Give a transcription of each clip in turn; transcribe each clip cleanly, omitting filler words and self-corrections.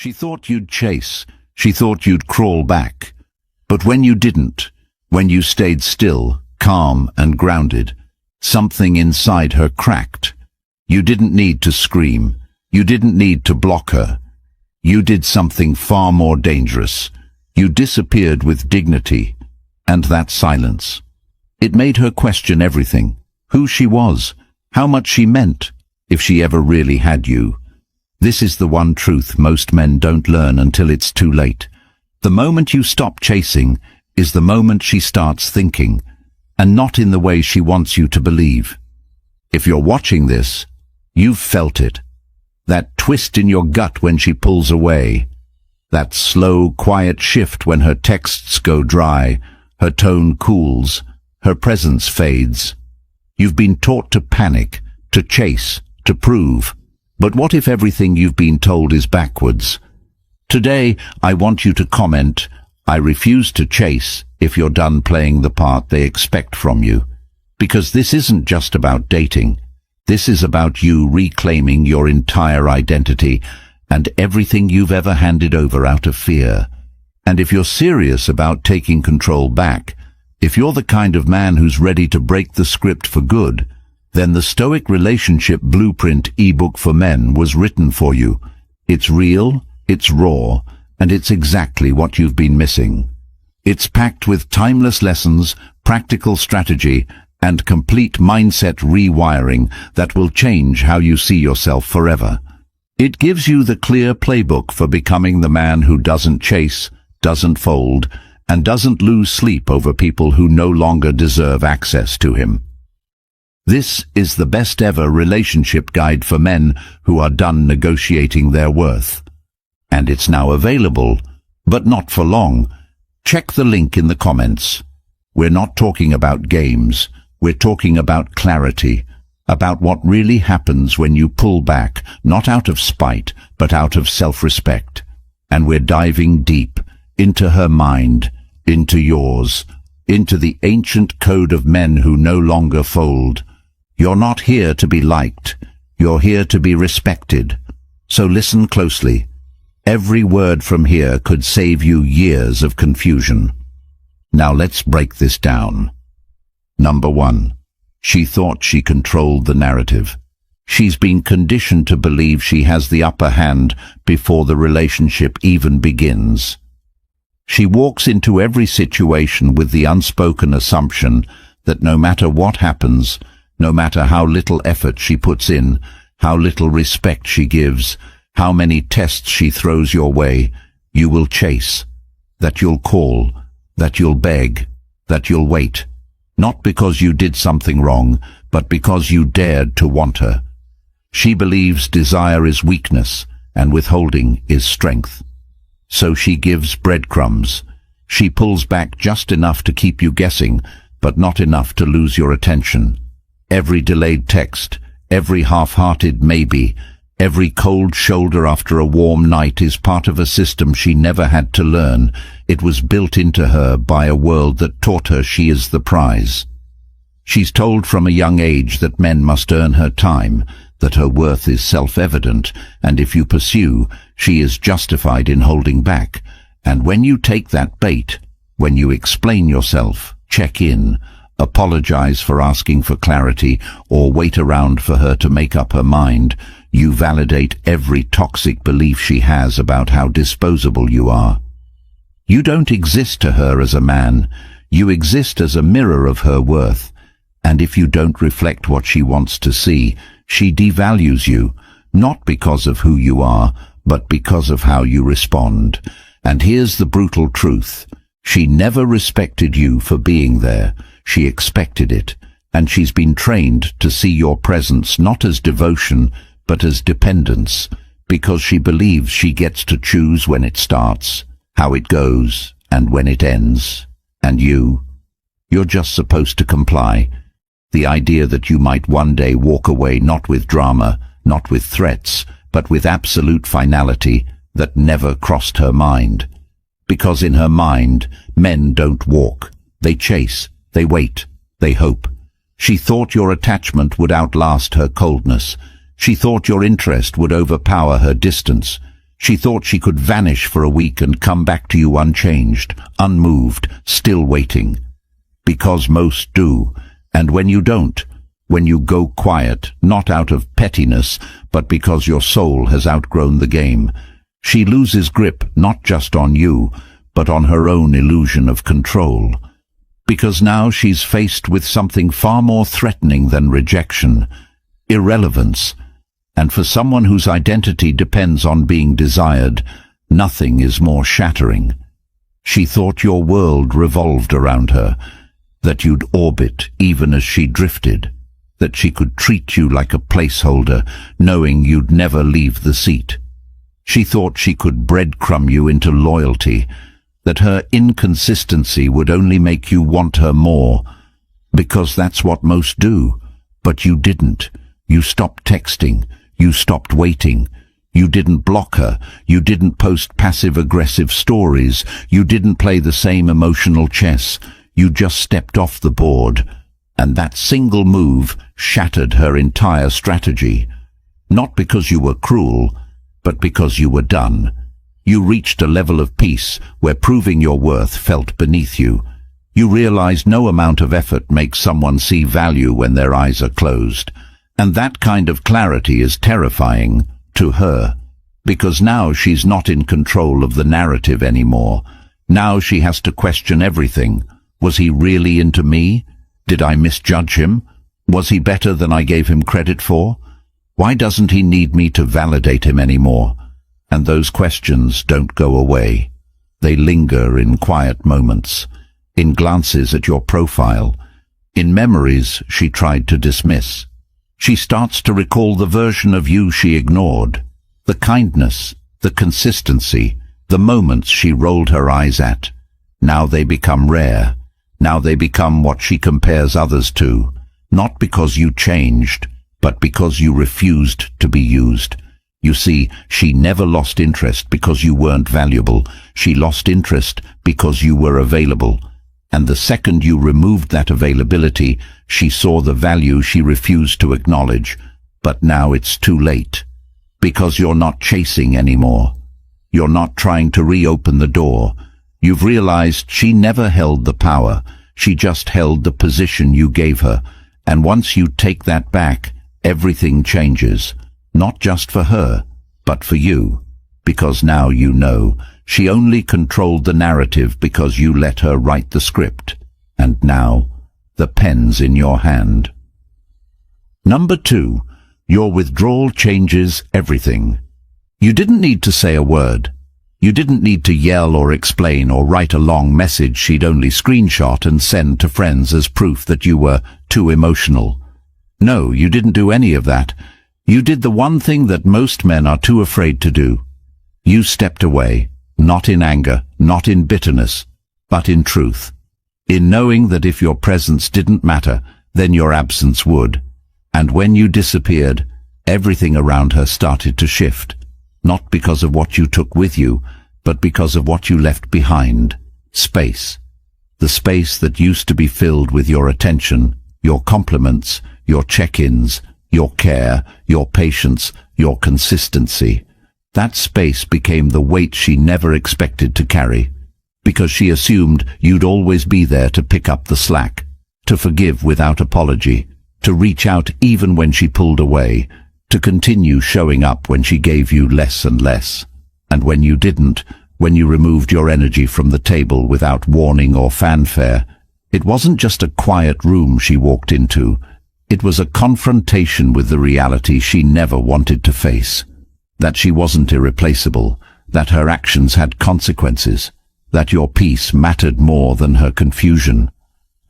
She thought you'd chase. She thought you'd crawl back. But when you didn't, when you stayed still, calm and grounded, something inside her cracked. You didn't need to scream. You didn't need to block her. You did something far more dangerous. You disappeared with dignity, and that silence. It made her question everything. Who she was, how much she meant, if she ever really had you. This is the one truth most men don't learn until it's too late. The moment you stop chasing is the moment she starts thinking, and not in the way she wants you to believe. If you're watching this, you've felt it. That twist in your gut when she pulls away. That slow, quiet shift when her texts go dry, her tone cools, her presence fades. You've been taught to panic, to chase, to prove. But what if everything you've been told is backwards? Today, I want you to comment, "I refuse to chase," if you're done playing the part they expect from you. Because this isn't just about dating. This is about you reclaiming your entire identity and everything you've ever handed over out of fear. And if you're serious about taking control back, if you're the kind of man who's ready to break the script for good, then the Stoic Relationship Blueprint ebook for men was written for you. It's real, it's raw, and it's exactly what you've been missing. It's packed with timeless lessons, practical strategy, and complete mindset rewiring that will change how you see yourself forever. It gives you the clear playbook for becoming the man who doesn't chase, doesn't fold, and doesn't lose sleep over people who no longer deserve access to him. This is the best ever relationship guide for men who are done negotiating their worth. And it's now available, but not for long. Check the link in the comments. We're not talking about games. We're talking about clarity, about what really happens when you pull back, not out of spite, but out of self-respect. And we're diving deep into her mind, into yours, into the ancient code of men who no longer fold. You're not here to be liked. You're here to be respected. So listen closely. Every word from here could save you years of confusion. Now let's break this down. Number 1. She thought she controlled the narrative. She's been conditioned to believe she has the upper hand before the relationship even begins. She walks into every situation with the unspoken assumption that no matter what happens, no matter how little effort she puts in, how little respect she gives, how many tests she throws your way, you will chase, that you'll call, that you'll beg, that you'll wait. Not because you did something wrong, but because you dared to want her. She believes desire is weakness and withholding is strength. So she gives breadcrumbs. She pulls back just enough to keep you guessing, but not enough to lose your attention. Every delayed text, every half-hearted maybe, every cold shoulder after a warm night is part of a system she never had to learn. It was built into her by a world that taught her she is the prize. She's told from a young age that men must earn her time, that her worth is self-evident, and if you pursue, she is justified in holding back. And when you take that bait, when you explain yourself, check in, apologize for asking for clarity, or wait around for her to make up her mind, you validate every toxic belief she has about how disposable you are. You don't exist to her as a man. You exist as a mirror of her worth. And if you don't reflect what she wants to see, she devalues you, not because of who you are, but because of how you respond. And here's the brutal truth. She never respected you for being there. She expected it. And she's been trained to see your presence not as devotion, but as dependence, because she believes she gets to choose when it starts, how it goes, and when it ends. And you're just supposed to comply. The idea that you might one day walk away not with drama, not with threats, but with absolute finality, that never crossed her mind. Because in her mind, men don't walk. They chase, they wait, they hope. She thought your attachment would outlast her coldness. She thought your interest would overpower her distance. She thought she could vanish for a week and come back to you unchanged, unmoved, still waiting. Because most do, and when you don't, when you go quiet, not out of pettiness, but because your soul has outgrown the game, she loses grip not just on you, but on her own illusion of control. Because now she's faced with something far more threatening than rejection, irrelevance. And for someone whose identity depends on being desired, nothing is more shattering. She thought your world revolved around her, that you'd orbit even as she drifted, that she could treat you like a placeholder, knowing you'd never leave the seat. She thought she could breadcrumb you into loyalty, that her inconsistency would only make you want her more, because that's what most do. But you didn't. You stopped texting. You stopped waiting. You didn't block her. You didn't post passive-aggressive stories. You didn't play the same emotional chess. You just stepped off the board. And that single move shattered her entire strategy. Not because you were cruel, but because you were done. You reached a level of peace where proving your worth felt beneath you. You realized no amount of effort makes someone see value when their eyes are closed. And that kind of clarity is terrifying to her, because now she's not in control of the narrative anymore. Now she has to question everything. Was he really into me? Did I misjudge him? Was he better than I gave him credit for? Why doesn't he need me to validate him anymore? And those questions don't go away. They linger in quiet moments, in glances at your profile, in memories she tried to dismiss. She starts to recall the version of you she ignored, the kindness, the consistency, the moments she rolled her eyes at. Now they become rare. Now they become what she compares others to, not because you changed, but because you refused to be used. You see, she never lost interest because you weren't valuable. She lost interest because you were available. And the second you removed that availability, she saw the value she refused to acknowledge. But now it's too late. Because you're not chasing anymore. You're not trying to reopen the door. You've realized she never held the power. She just held the position you gave her. And once you take that back, everything changes. Not just for her, but for you. Because now you know. She only controlled the narrative because you let her write the script. And now, the pen's in your hand. Number 2, your withdrawal changes everything. You didn't need to say a word. You didn't need to yell or explain or write a long message she'd only screenshot and send to friends as proof that you were too emotional. No, you didn't do any of that. You did the one thing that most men are too afraid to do. You stepped away. Not in anger, not in bitterness, but in truth. In knowing that if your presence didn't matter, then your absence would. And when you disappeared, everything around her started to shift. Not because of what you took with you, but because of what you left behind. Space. The space that used to be filled with your attention, your compliments, your check-ins, your care, your patience, your consistency. That space became the weight she never expected to carry, because she assumed you'd always be there to pick up the slack, to forgive without apology, to reach out even when she pulled away, to continue showing up when she gave you less and less. And when you didn't, when you removed your energy from the table without warning or fanfare, it wasn't just a quiet room she walked into. It was a confrontation with the reality she never wanted to face. That she wasn't irreplaceable, that her actions had consequences, that your peace mattered more than her confusion.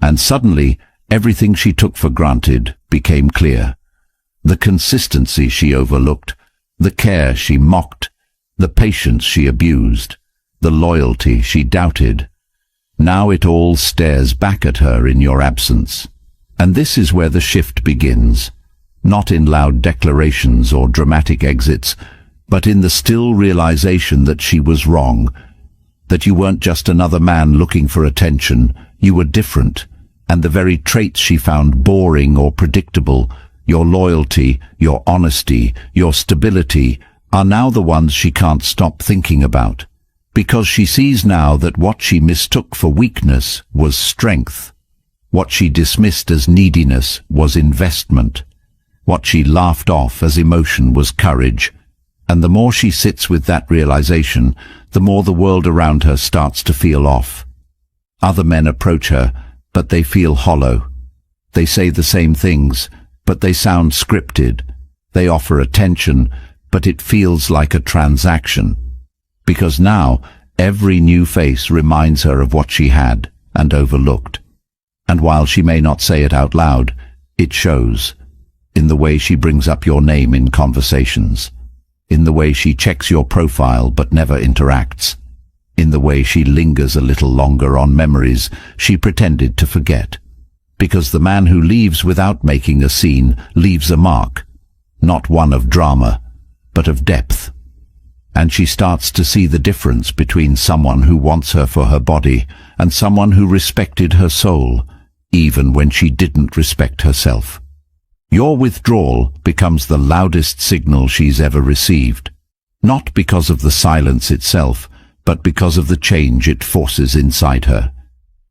And suddenly, everything she took for granted became clear. The consistency she overlooked, the care she mocked, the patience she abused, the loyalty she doubted. Now it all stares back at her in your absence. And this is where the shift begins, not in loud declarations or dramatic exits, but in the still realization that she was wrong, that you weren't just another man looking for attention, you were different, and the very traits she found boring or predictable, your loyalty, your honesty, your stability, are now the ones she can't stop thinking about, because she sees now that what she mistook for weakness was strength. What she dismissed as neediness was investment. What she laughed off as emotion was courage. And the more she sits with that realization, the more the world around her starts to feel off. Other men approach her, but they feel hollow. They say the same things, but they sound scripted. They offer attention, but it feels like a transaction. Because now, every new face reminds her of what she had and overlooked. And while she may not say it out loud, it shows. In the way she brings up your name in conversations. In the way she checks your profile but never interacts. In the way she lingers a little longer on memories she pretended to forget. Because the man who leaves without making a scene leaves a mark. Not one of drama, but of depth. And she starts to see the difference between someone who wants her for her body and someone who respected her soul, even when she didn't respect herself. Your withdrawal becomes the loudest signal she's ever received, not because of the silence itself, but because of the change it forces inside her.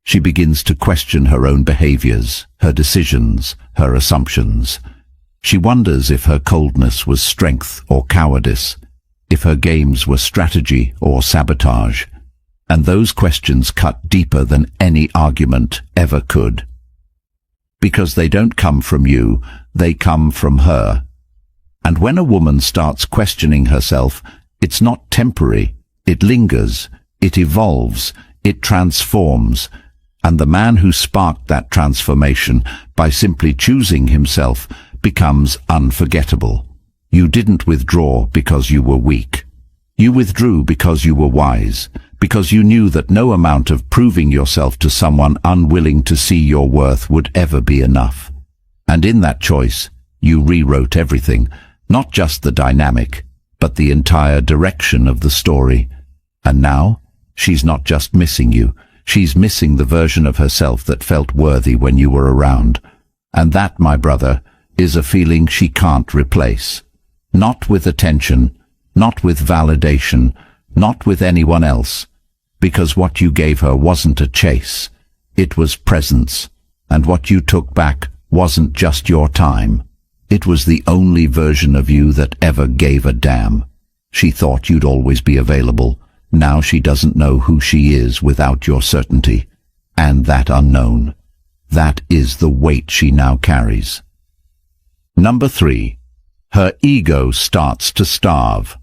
She begins to question her own behaviors, her decisions, her assumptions. She wonders if her coldness was strength or cowardice, if her games were strategy or sabotage. And those questions cut deeper than any argument ever could. Because they don't come from you, they come from her. And when a woman starts questioning herself, it's not temporary, it lingers, it evolves, it transforms. And the man who sparked that transformation by simply choosing himself becomes unforgettable. You didn't withdraw because you were weak. You withdrew because you were wise, because you knew that no amount of proving yourself to someone unwilling to see your worth would ever be enough. And in that choice, you rewrote everything, not just the dynamic, but the entire direction of the story. And now, she's not just missing you, she's missing the version of herself that felt worthy when you were around. And that, my brother, is a feeling she can't replace. Not with attention, not with validation, not with anyone else. Because what you gave her wasn't a chase, it was presence. And what you took back wasn't just your time. It was the only version of you that ever gave a damn. She thought you'd always be available. Now she doesn't know who she is without your certainty. And that unknown. That is the weight she now carries. Number 3. Her ego starts to starve.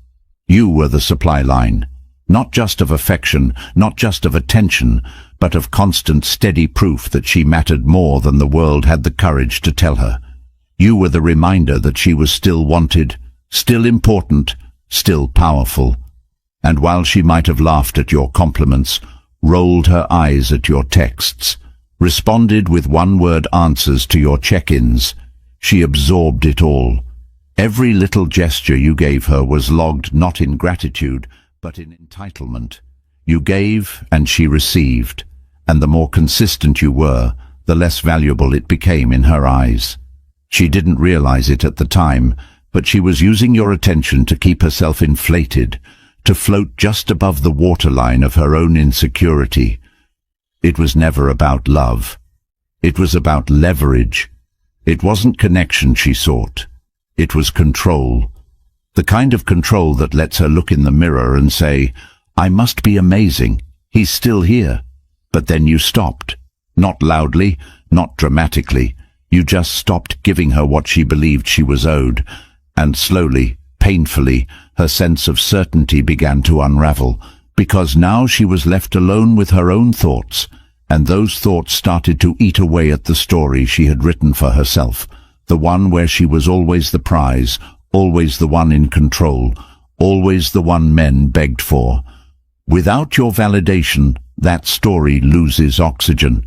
You were the supply line. Not just of affection, not just of attention, but of constant steady proof that she mattered more than the world had the courage to tell her. You were the reminder that she was still wanted, still important, still powerful. And while she might have laughed at your compliments, rolled her eyes at your texts, responded with one-word answers to your check-ins, she absorbed it all. Every little gesture you gave her was logged not in gratitude, but in entitlement. You gave and she received, and the more consistent you were, the less valuable it became in her eyes. She didn't realize it at the time, but she was using your attention to keep herself inflated, to float just above the waterline of her own insecurity. It was never about love. It was about leverage. It wasn't connection she sought. It was control. The kind of control that lets her look in the mirror and say, I must be amazing. He's still here. But then you stopped. Not loudly, not dramatically. You just stopped giving her what she believed she was owed. And slowly, painfully, her sense of certainty began to unravel, because now she was left alone with her own thoughts, and those thoughts started to eat away at the story she had written for herself, the one where she was always the prize, always the one in control, always the one men begged for. Without your validation, that story loses oxygen.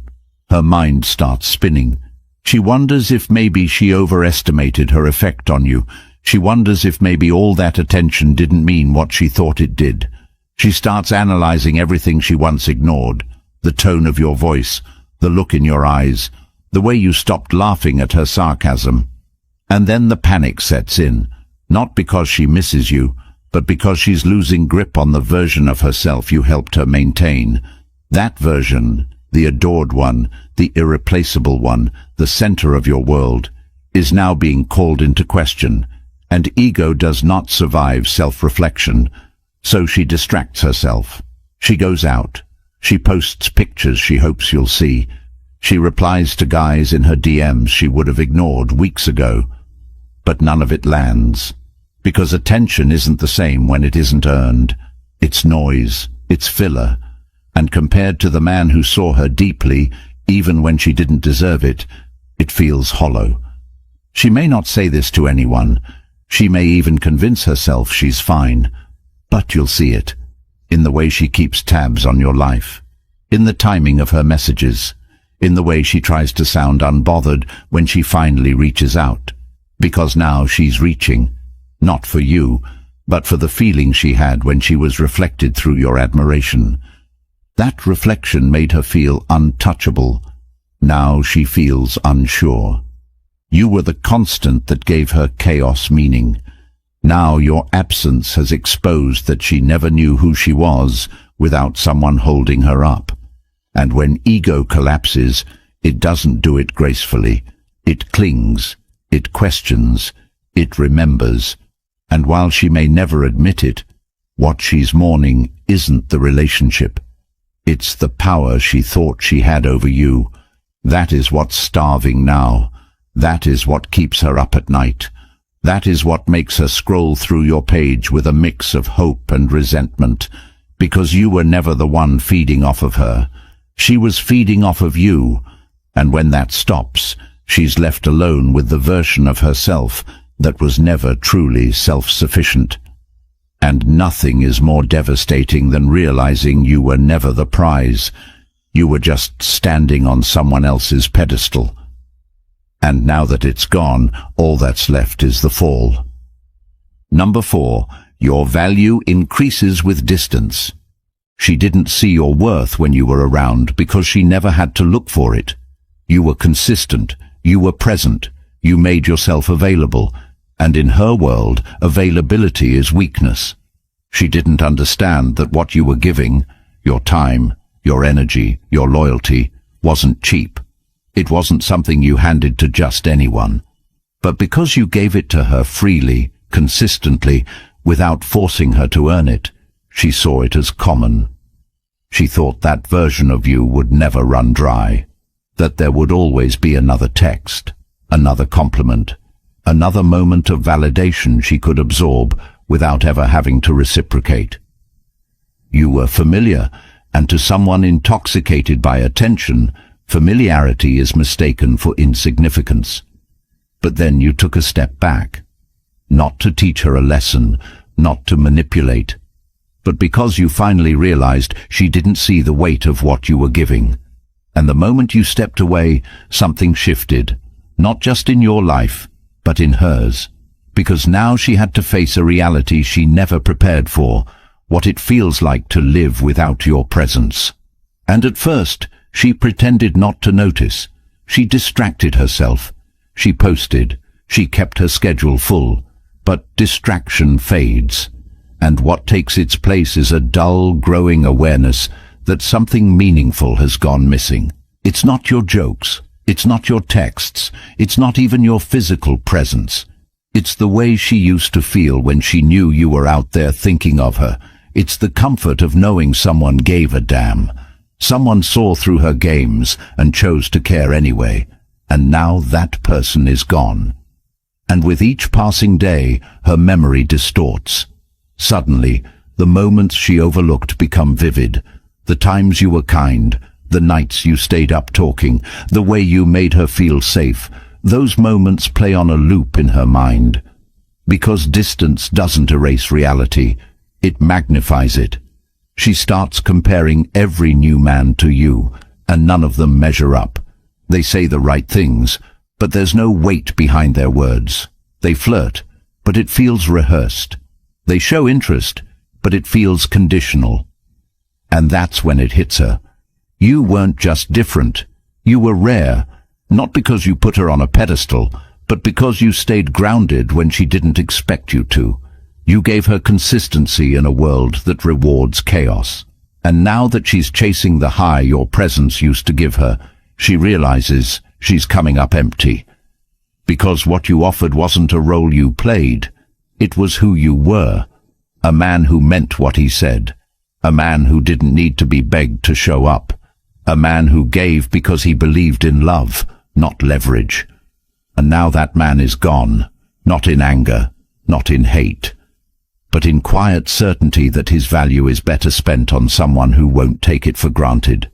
Her mind starts spinning. She wonders if maybe she overestimated her effect on you. She wonders if maybe all that attention didn't mean what she thought it did. She starts analyzing everything she once ignored. The tone of your voice, the look in your eyes, the way you stopped laughing at her sarcasm. And then the panic sets in, not because she misses you, but because she's losing grip on the version of herself you helped her maintain. That version, the adored one, the irreplaceable one, the center of your world, is now being called into question, and ego does not survive self-reflection, so she distracts herself. She goes out. She posts pictures she hopes you'll see. She replies to guys in her DMs she would have ignored weeks ago. But none of it lands, because attention isn't the same when it isn't earned. It's noise, it's filler, and compared to the man who saw her deeply, even when she didn't deserve it, it feels hollow. She may not say this to anyone. She may even convince herself she's fine, but you'll see it, in the way she keeps tabs on your life, in the timing of her messages, in the way she tries to sound unbothered when she finally reaches out. Because now she's reaching, not for you, but for the feeling she had when she was reflected through your admiration. That reflection made her feel untouchable. Now she feels unsure. You were the constant that gave her chaos meaning. Now your absence has exposed that she never knew who she was without someone holding her up. And when ego collapses, it doesn't do it gracefully. It clings. It questions, it remembers, and while she may never admit it, what she's mourning isn't the relationship. It's the power she thought she had over you. That is what's starving now. That is what keeps her up at night. That is what makes her scroll through your page with a mix of hope and resentment, because you were never the one feeding off of her. She was feeding off of you, and when that stops, she's left alone with the version of herself that was never truly self-sufficient. And nothing is more devastating than realizing you were never the prize. You were just standing on someone else's pedestal. And now that it's gone, all that's left is the fall. Number 4, your value increases with distance. She didn't see your worth when you were around because she never had to look for it. You were consistent. You were present, you made yourself available, and in her world, availability is weakness. She didn't understand that what you were giving, your time, your energy, your loyalty, wasn't cheap. It wasn't something you handed to just anyone. But because you gave it to her freely, consistently, without forcing her to earn it, she saw it as common. She thought that version of you would never run dry. That there would always be another text, another compliment, another moment of validation she could absorb without ever having to reciprocate. You were familiar, and to someone intoxicated by attention, familiarity is mistaken for insignificance. But then you took a step back, not to teach her a lesson, not to manipulate, but because you finally realized she didn't see the weight of what you were giving. And the moment you stepped away, something shifted, not just in your life, but in hers, because now she had to face a reality she never prepared for, what it feels like to live without your presence. And at first, she pretended not to notice. She distracted herself. She posted. She kept her schedule full. But distraction fades, and what takes its place is a dull, growing awareness that something meaningful has gone missing. It's not your jokes, it's not your texts, it's not even your physical presence. It's the way she used to feel when she knew you were out there thinking of her. It's the comfort of knowing someone gave a damn. Someone saw through her games and chose to care anyway. And now that person is gone. And with each passing day, her memory distorts. Suddenly, the moments she overlooked become vivid. The times you were kind, the nights you stayed up talking, the way you made her feel safe, those moments play on a loop in her mind. Because distance doesn't erase reality, it magnifies it. She starts comparing every new man to you, and none of them measure up. They say the right things, but there's no weight behind their words. They flirt, but it feels rehearsed. They show interest, but it feels conditional. And that's when it hits her. You weren't just different. You were rare, not because you put her on a pedestal, but because you stayed grounded when she didn't expect you to. You gave her consistency in a world that rewards chaos. And now that she's chasing the high your presence used to give her, she realizes she's coming up empty. Because what you offered wasn't a role you played, it was who you were. A man who meant what he said. A man who didn't need to be begged to show up. A man who gave because he believed in love, not leverage. And now that man is gone, not in anger, not in hate, but in quiet certainty that his value is better spent on someone who won't take it for granted.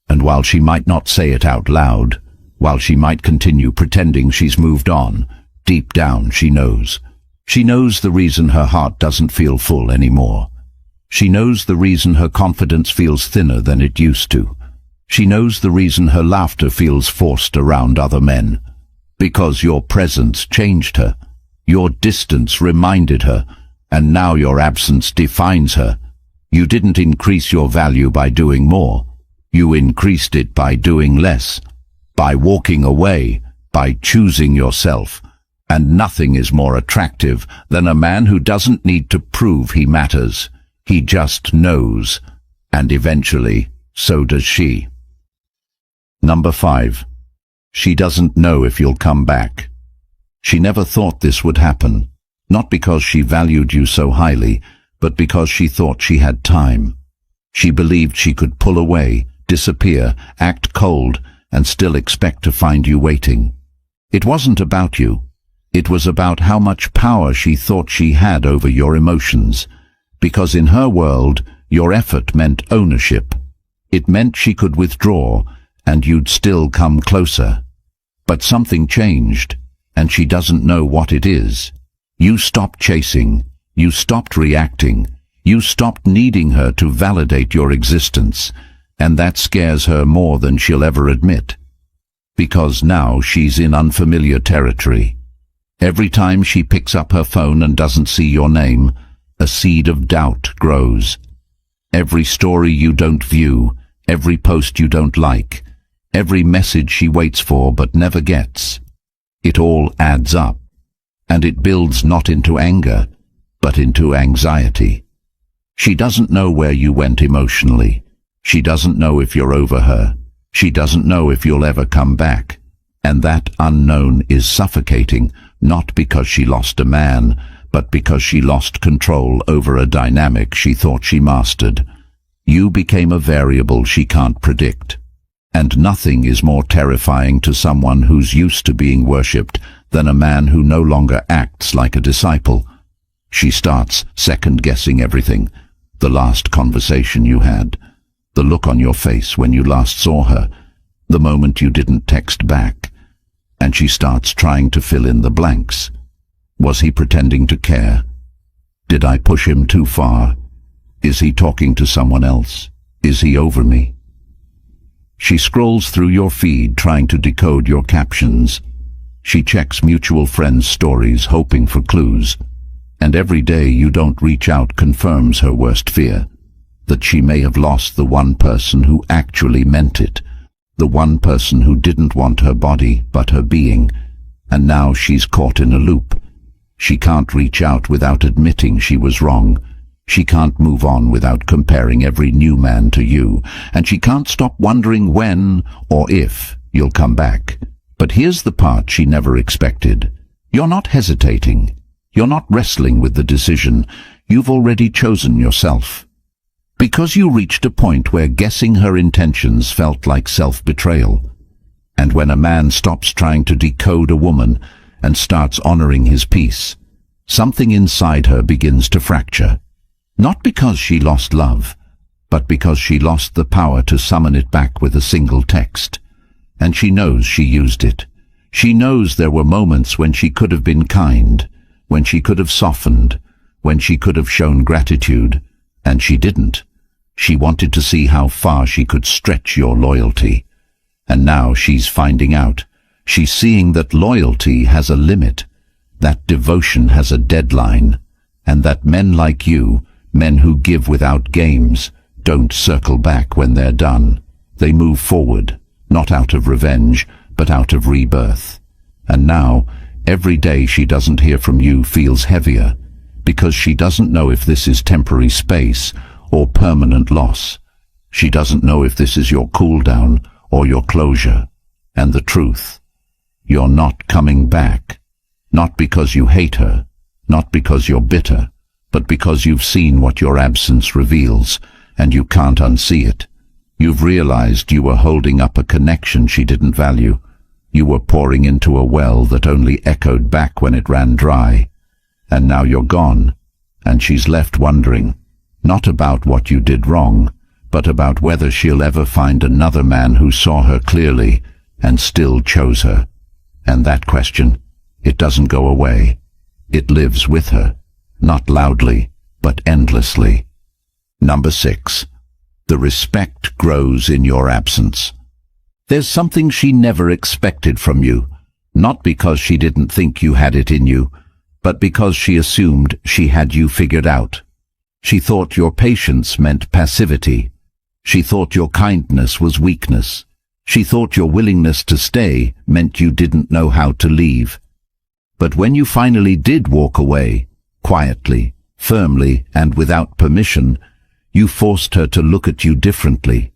And while she might not say it out loud, while she might continue pretending she's moved on, deep down she knows. She knows the reason her heart doesn't feel full anymore. She knows the reason her confidence feels thinner than it used to. She knows the reason her laughter feels forced around other men. Because your presence changed her. Your distance reminded her. And now your absence defines her. You didn't increase your value by doing more. You increased it by doing less. By walking away. By choosing yourself. And nothing is more attractive than a man who doesn't need to prove he matters. He just knows. And eventually, so does she. Number 5. She doesn't know if you'll come back. She never thought this would happen. Not because she valued you so highly, but because she thought she had time. She believed she could pull away, disappear, act cold, and still expect to find you waiting. It wasn't about you. It was about how much power she thought she had over your emotions. Because in her world, your effort meant ownership. It meant she could withdraw, and you'd still come closer. But something changed, and she doesn't know what it is. You stopped chasing. You stopped reacting. You stopped needing her to validate your existence, and that scares her more than she'll ever admit. Because now she's in unfamiliar territory. Every time she picks up her phone and doesn't see your name, a seed of doubt grows. Every story you don't view, every post you don't like, every message she waits for but never gets. It all adds up, and it builds not into anger, but into anxiety. She doesn't know where you went emotionally. She doesn't know if you're over her. She doesn't know if you'll ever come back. And that unknown is suffocating, not because she lost a man, but because she lost control over a dynamic she thought she mastered. You became a variable she can't predict. And nothing is more terrifying to someone who's used to being worshipped than a man who no longer acts like a disciple. She starts second-guessing everything. The last conversation you had, the look on your face when you last saw her, the moment you didn't text back. And she starts trying to fill in the blanks. Was he pretending to care? Did I push him too far? Is he talking to someone else? Is he over me? She scrolls through your feed trying to decode your captions. She checks mutual friends' stories hoping for clues. And every day you don't reach out confirms her worst fear, that she may have lost the one person who actually meant it, the one person who didn't want her body but her being, and now she's caught in a loop. She can't reach out without admitting she was wrong. She can't move on without comparing every new man to you, and she can't stop wondering when or if you'll come back. But here's the part she never expected. You're not hesitating. You're not wrestling with the decision. You've already chosen yourself. Because you reached a point where guessing her intentions felt like self-betrayal. And when a man stops trying to decode a woman and starts honoring his peace, something inside her begins to fracture. Not because she lost love, but because she lost the power to summon it back with a single text. And she knows she used it. She knows there were moments when she could have been kind, when she could have softened, when she could have shown gratitude, and she didn't. She wanted to see how far she could stretch your loyalty. And now she's finding out. She's seeing that loyalty has a limit, that devotion has a deadline, and that men like you, men who give without games, don't circle back when they're done. They move forward, not out of revenge, but out of rebirth. And now, every day she doesn't hear from you feels heavier, because she doesn't know if this is temporary space or permanent loss. She doesn't know if this is your cool down or your closure. And the truth, you're not coming back. Not because you hate her, not because you're bitter, but because you've seen what your absence reveals, and you can't unsee it. You've realized you were holding up a connection she didn't value. You were pouring into a well that only echoed back when it ran dry. And now you're gone, and she's left wondering, not about what you did wrong, but about whether she'll ever find another man who saw her clearly and still chose her. And that question, it doesn't go away. It lives with her, not loudly, but endlessly. Number 6. The respect grows in your absence. There's something she never expected from you, not because she didn't think you had it in you, but because she assumed she had you figured out. She thought your patience meant passivity. She thought your kindness was weakness. She thought your willingness to stay meant you didn't know how to leave. But when you finally did walk away, quietly, firmly, and without permission, you forced her to look at you differently,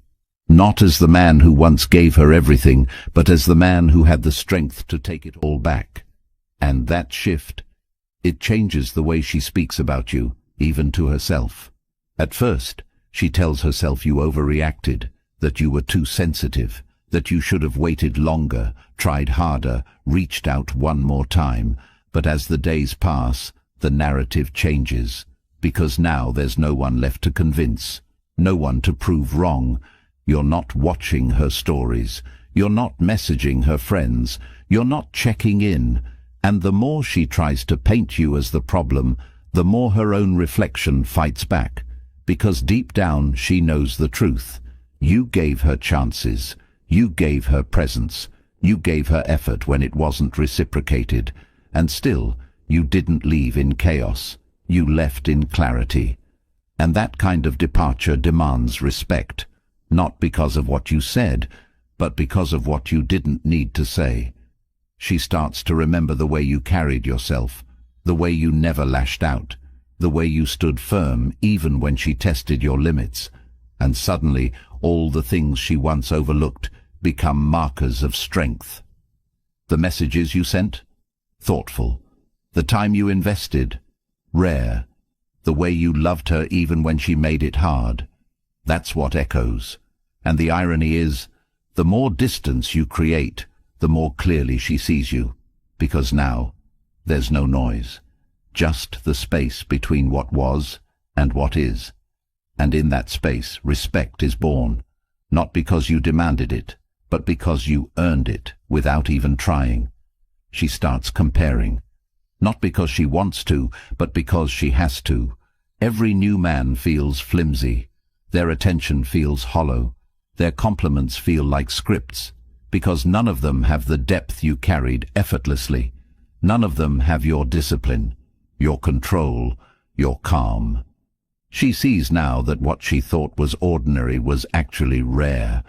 not as the man who once gave her everything, but as the man who had the strength to take it all back. And that shift, it changes the way she speaks about you, even to herself. At first, she tells herself you overreacted, that you were too sensitive, that you should have waited longer, tried harder, reached out one more time. But as the days pass, the narrative changes, because now there's no one left to convince, no one to prove wrong. You're not watching her stories, you're not messaging her friends, you're not checking in, and the more she tries to paint you as the problem, the more her own reflection fights back, because deep down she knows the truth. You gave her chances, you gave her presence, you gave her effort when it wasn't reciprocated, and still you didn't leave in chaos, you left in clarity. And that kind of departure demands respect, not because of what you said, but because of what you didn't need to say. She starts to remember the way you carried yourself, the way you never lashed out, the way you stood firm even when she tested your limits, and suddenly all the things she once overlooked become markers of strength. The messages you sent? Thoughtful. The time you invested? Rare. The way you loved her even when she made it hard? That's what echoes. And the irony is, the more distance you create, the more clearly she sees you, because now there's no noise, just the space between what was and what is. And in that space, respect is born, not because you demanded it, but because you earned it without even trying. She starts comparing, not because she wants to, but because she has to. Every new man feels flimsy, their attention feels hollow, their compliments feel like scripts, because none of them have the depth you carried effortlessly. None of them have your discipline, your control, your calm. She sees now that what she thought was ordinary was actually rare,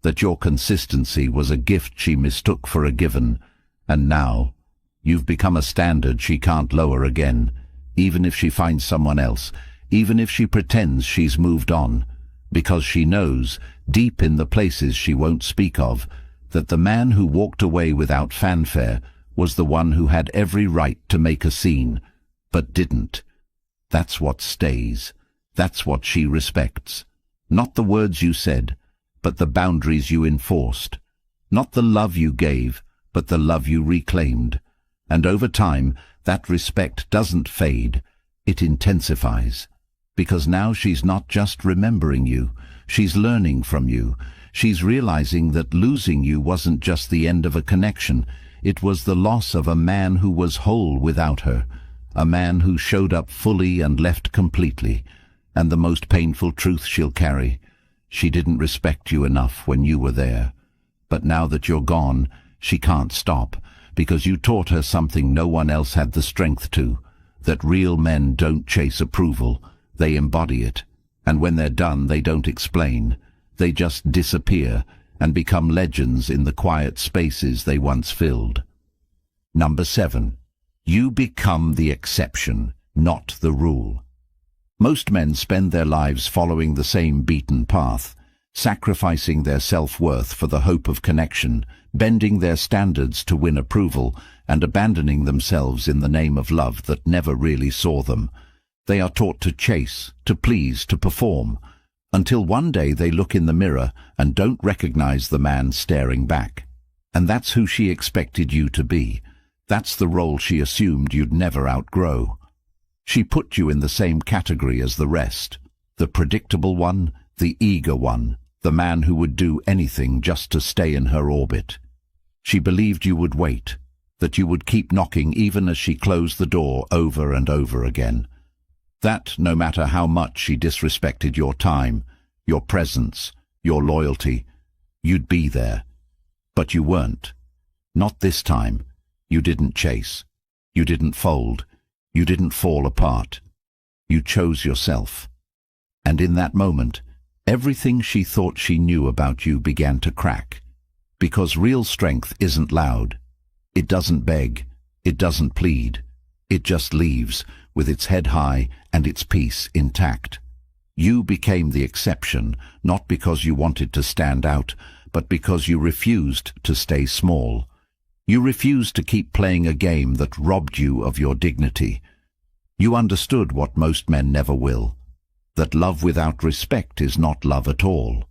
that your consistency was a gift she mistook for a given, and now you've become a standard she can't lower again, even if she finds someone else, even if she pretends she's moved on, because she knows, deep in the places she won't speak of, that the man who walked away without fanfare was the one who had every right to make a scene, but didn't. That's what stays. That's what she respects. Not the words you said, but the boundaries you enforced. Not the love you gave, but the love you reclaimed. And over time, that respect doesn't fade, it intensifies. Because now she's not just remembering you, she's learning from you. She's realizing that losing you wasn't just the end of a connection, it was the loss of a man who was whole without her, a man who showed up fully and left completely. And the most painful truth she'll carry, she didn't respect you enough when you were there. But now that you're gone, she can't stop, because you taught her something no one else had the strength to, that real men don't chase approval, they embody it, and when they're done they don't explain. They just disappear and become legends in the quiet spaces they once filled. Number 7. You become the exception, not the rule. Most men spend their lives following the same beaten path, sacrificing their self-worth for the hope of connection, bending their standards to win approval, and abandoning themselves in the name of love that never really saw them. They are taught to chase, to please, to perform, until one day they look in the mirror and don't recognize the man staring back. And that's who she expected you to be. That's the role she assumed you'd never outgrow. She put you in the same category as the rest, the predictable one, the eager one, the man who would do anything just to stay in her orbit. She believed you would wait, that you would keep knocking even as she closed the door over and over again. That no matter how much she disrespected your time, your presence, your loyalty, you'd be there. But you weren't. Not this time. You didn't chase. You didn't fold. You didn't fall apart. You chose yourself. And in that moment, everything she thought she knew about you began to crack. Because real strength isn't loud. It doesn't beg. It doesn't plead. It just leaves, with its head high and its peace intact. You became the exception, not because you wanted to stand out, but because you refused to stay small. You refused to keep playing a game that robbed you of your dignity. You understood what most men never will, that love without respect is not love at all.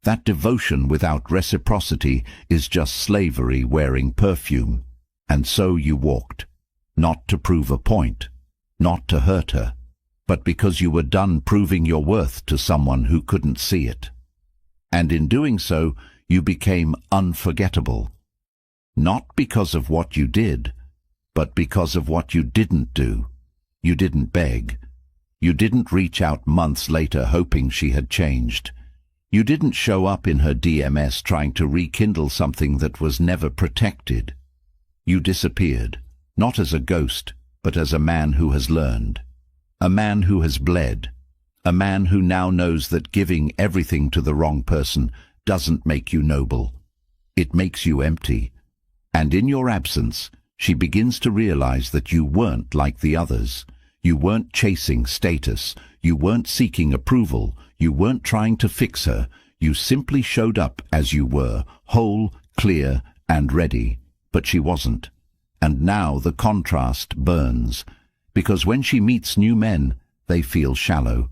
That devotion without reciprocity is just slavery wearing perfume. And so you walked, not to prove a point, not to hurt her, but because you were done proving your worth to someone who couldn't see it. And in doing so, you became unforgettable. Not because of what you did, but because of what you didn't do. You didn't beg. You didn't reach out months later hoping she had changed. You didn't show up in her DMs trying to rekindle something that was never protected. You disappeared, not as a ghost, but as a man who has learned. A man who has bled. A man who now knows that giving everything to the wrong person doesn't make you noble. It makes you empty. And in your absence, she begins to realize that you weren't like the others. You weren't chasing status. You weren't seeking approval. You weren't trying to fix her. You simply showed up as you were, whole, clear, and ready. But she wasn't. And now the contrast burns. Because when she meets new men, they feel shallow.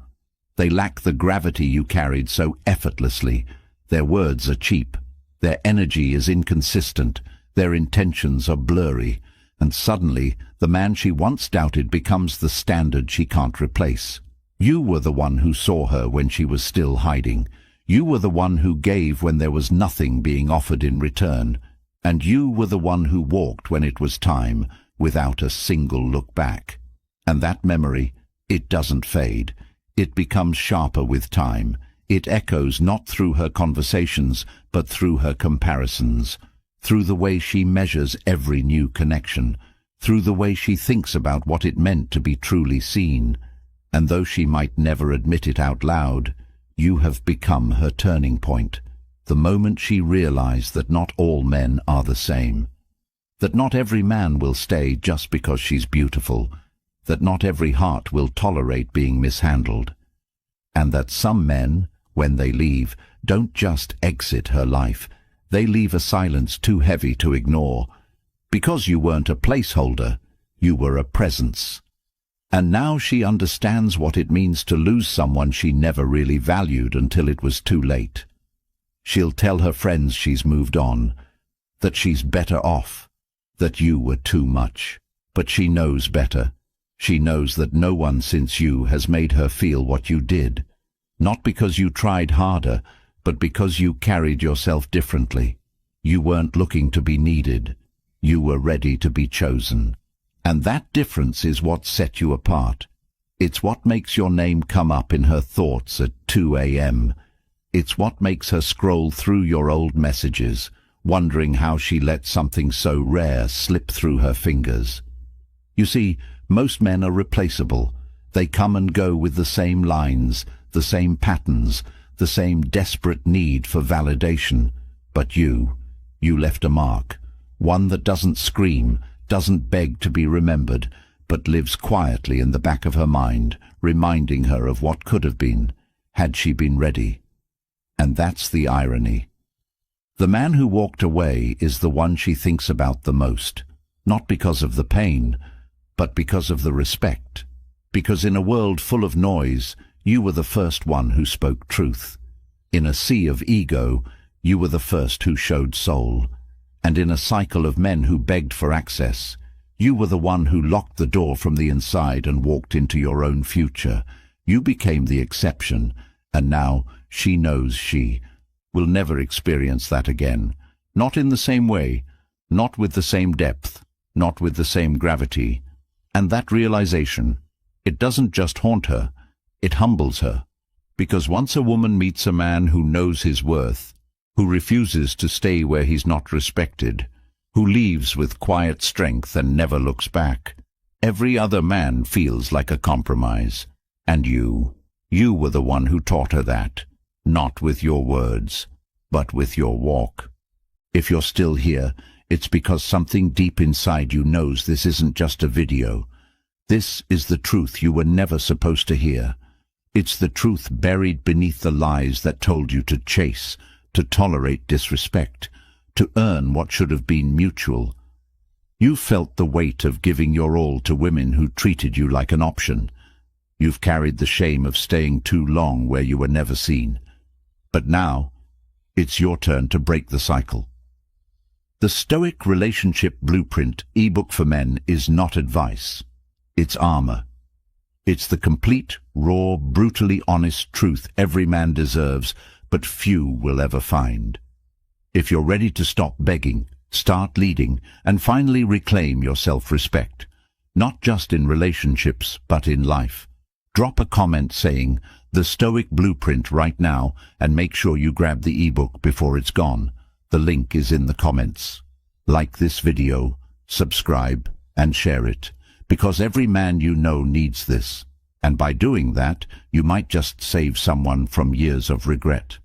They lack the gravity you carried so effortlessly. Their words are cheap. Their energy is inconsistent. Their intentions are blurry. And suddenly, the man she once doubted becomes the standard she can't replace. You were the one who saw her when she was still hiding. You were the one who gave when there was nothing being offered in return. And you were the one who walked when it was time, without a single look back. And that memory, it doesn't fade. It becomes sharper with time. It echoes not through her conversations, but through her comparisons, through the way she measures every new connection, through the way she thinks about what it meant to be truly seen. And though she might never admit it out loud, you have become her turning point, the moment she realized that not all men are the same, that not every man will stay just because she's beautiful, that not every heart will tolerate being mishandled, and that some men, when they leave, don't just exit her life, they leave a silence too heavy to ignore. Because you weren't a placeholder, you were a presence. And now she understands what it means to lose someone she never really valued until it was too late. She'll tell her friends she's moved on, that she's better off, that you were too much. But she knows better. She knows that no one since you has made her feel what you did. Not because you tried harder, but because you carried yourself differently. You weren't looking to be needed. You were ready to be chosen. And that difference is what set you apart. It's what makes your name come up in her thoughts at 2 a.m. It's what makes her scroll through your old messages, wondering how she let something so rare slip through her fingers. You see, most men are replaceable. They come and go with the same lines, the same patterns, the same desperate need for validation. But you left a mark, one that doesn't scream, doesn't beg to be remembered, but lives quietly in the back of her mind, reminding her of what could have been, had she been ready. And that's the irony. The man who walked away is the one she thinks about the most, not because of the pain, but because of the respect. Because in a world full of noise, you were the first one who spoke truth. In a sea of ego, you were the first who showed soul. And in a cycle of men who begged for access, you were the one who locked the door from the inside and walked into your own future. You became the exception, and now she knows she will never experience that again. Not in the same way, not with the same depth, not with the same gravity. And that realization, it doesn't just haunt her, it humbles her. Because once a woman meets a man who knows his worth, who refuses to stay where he's not respected, who leaves with quiet strength and never looks back, every other man feels like a compromise. And you were the one who taught her that, not with your words, but with your walk. If you're still here, it's because something deep inside you knows this isn't just a video. This is the truth you were never supposed to hear. It's the truth buried beneath the lies that told you to chase, to tolerate disrespect, to earn what should have been mutual. You felt the weight of giving your all to women who treated you like an option. You've carried the shame of staying too long where you were never seen. But now, it's your turn to break the cycle. The Stoic Relationship Blueprint ebook for men is not advice. It's armor. It's the complete, raw, brutally honest truth every man deserves, but few will ever find. If you're ready to stop begging, start leading, and finally reclaim your self-respect, not just in relationships, but in life, drop a comment saying, "The Stoic Blueprint" right now, and make sure you grab the ebook before it's gone. The link is in the comments. Like this video, subscribe, and share it, because every man you know needs this. And by doing that, you might just save someone from years of regret.